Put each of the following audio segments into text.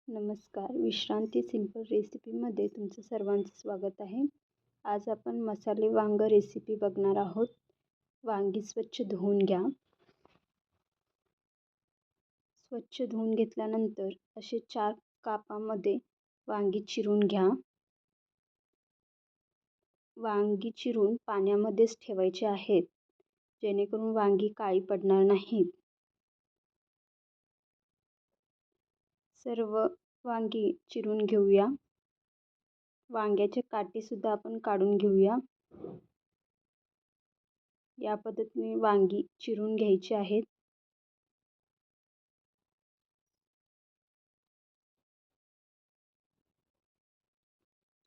नमस्कार. विश्रांती सिंपल रेसिपीमध्ये तुमचं सर्वांचं स्वागत आहे. आज आपण मसाले वांग रेसिपी बघणार आहोत. वांगी स्वच्छ धुवून घ्या. स्वच्छ धुवून घेतल्यानंतर असे 4 कापामध्ये वांगी चिरून घ्या. वांगी चिरून पाण्यामध्येच ठेवायचे आहेत, जेणेकरून वांगी काळी पडणार नाहीत. सर्व वांगी चिरून घेऊया. वांग्याचे काटे सुद्धा आपण काढून घेऊया. या पद्धतीने वांगी चिरून घ्यायची आहेत.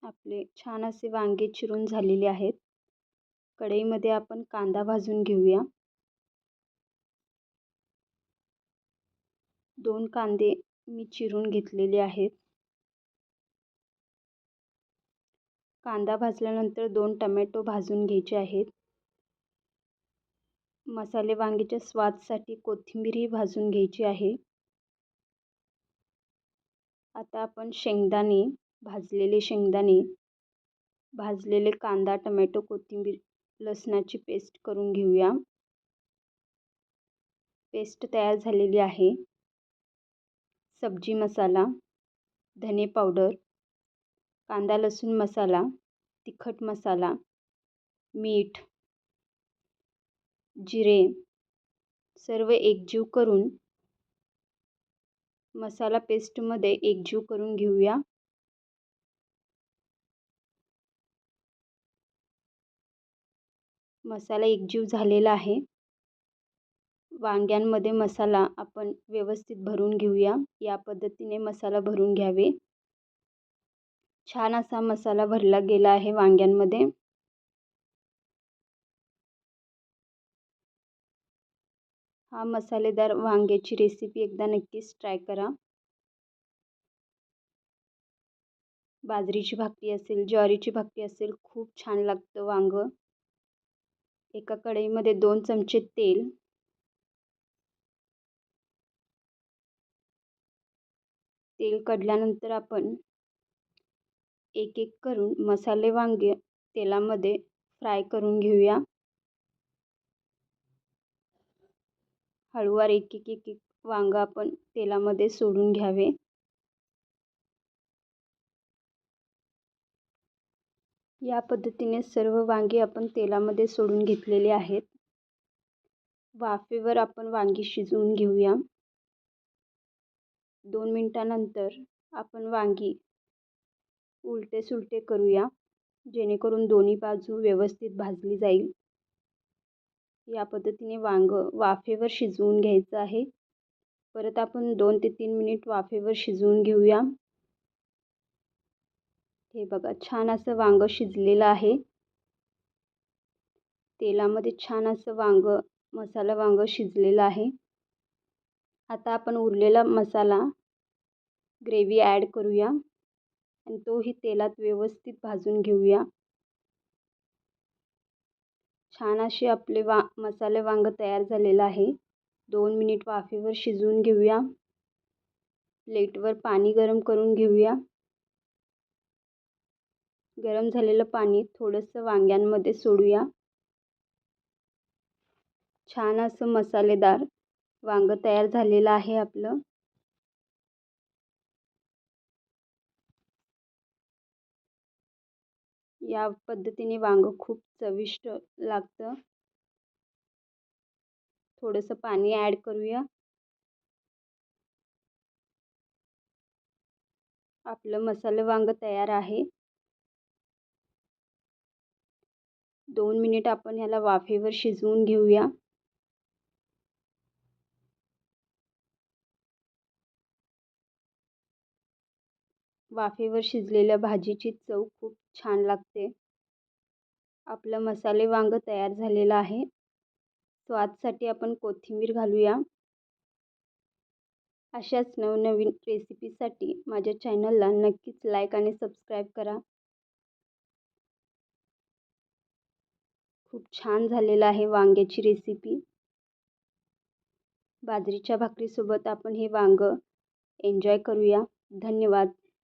आपले छान असे वांगे चिरून झालेले आहेत. कढईमध्ये आपण कांदा भाजून घेऊया. 2 कांदे मी चिरून घेतलेले आहेत. कांदा भाजल्यानंतर 2 टोमॅटो भाजून घ्यायचे आहेत. मसाले वांगीच्या स्वादसाठी कोथिंबीरही भाजून घ्यायची आहे. आता आपण भाजलेले शेंगदाणे, भाजलेले कांदा, टोमॅटो, कोथिंबीर, लसणाची पेस्ट करून घेऊया. पेस्ट तयार झालेली आहे. सब्जी मसाला, धने पावडर, कांदा लसूण मसाला, तिखट मसाला, मीठ, जिरे सर्व एकजीव करून मसाला पेस्टमध्ये एकजीव करून घेऊया. मसाला एकजीव झालेला आहे. वांग्यांमध्ये मसाला आपण व्यवस्थित भरून घेऊया. या पद्धतीने मसाला भरून घ्यावे. छान असा मसाला भरला गेला आहे वांग्यांमध्ये. हा मसालेदार वांग्याची रेसिपी एकदा नक्कीच ट्राय करा. बाजरीची भाकरी असेल, ज्वारीची भाकरी असेल, खूप छान लागतं वांग. एका कढईमध्ये 2 चमचे तेल कढल्यानंतर आपण एक एक करून मसाले वांगे तेलामध्ये फ्राय करून घेऊया. हळूवार एक एक वांग आपण तेलामध्ये सोडून घ्यावे. या पद्धतीने सर्व वांगी आपण तेलामध्ये सोडून घेतलेले आहेत. वाफेवर आपण वांगी शिजवून घेऊया. 2 मिनिटानंतर आपण वांगी उलटे सुलटे करूया, जेणेकरून दोन्ही बाजू व्यवस्थित भाजली जाईल. या पद्धतीने वांग वाफेवर शिजवून घ्यायचं आहे. परत आपण 2 ते 3 मिनिट वाफेवर शिजवून घेऊया. हे बघा, छान असं वांग शिजलेलं आहे. तेलामध्ये छान असं मसाला वांग शिजलेलं आहे. आता आपण उरलेला मसाला ग्रेव्ही ॲड करूया आणि तोही तेलात व्यवस्थित भाजून घेऊया. छान असे आपले मसाले वांग तयार झालेलं आहे. 2 मिनिट वाफेवर शिजवून घेऊया. प्लेटवर पाणी गरम करून घेऊया. गरम झालेलं पाणी थोडंसं वांग्यांमध्ये सोडूया. छान असं मसालेदार वांग तयार झालेलं आहे आपलं. या पद्धतीने वांग खूप चविष्ट लागतं. थोडंसं पाणी ॲड करूया. आपलं मसाले वांग तयार आहे. 2 मिनिट आपण ह्याला वाफेवर शिजवून घेऊया. वाफेवर शिजलेल्या भाजीची चव खूप छान लागते. आपलं मसाले वांग तयार झालेलं आहे. स्वादसाठी आपण कोथिंबीर घालूया. अशाच नवनवीन रेसिपीसाठी माझ्या चॅनलला नक्कीच लाईक आणि सबस्क्राईब करा. खूप छान झालेलं आहे वांग्याची रेसिपी. बाजरीच्या भाकरीसोबत आपण हे वांग एन्जॉय करूया. धन्यवाद.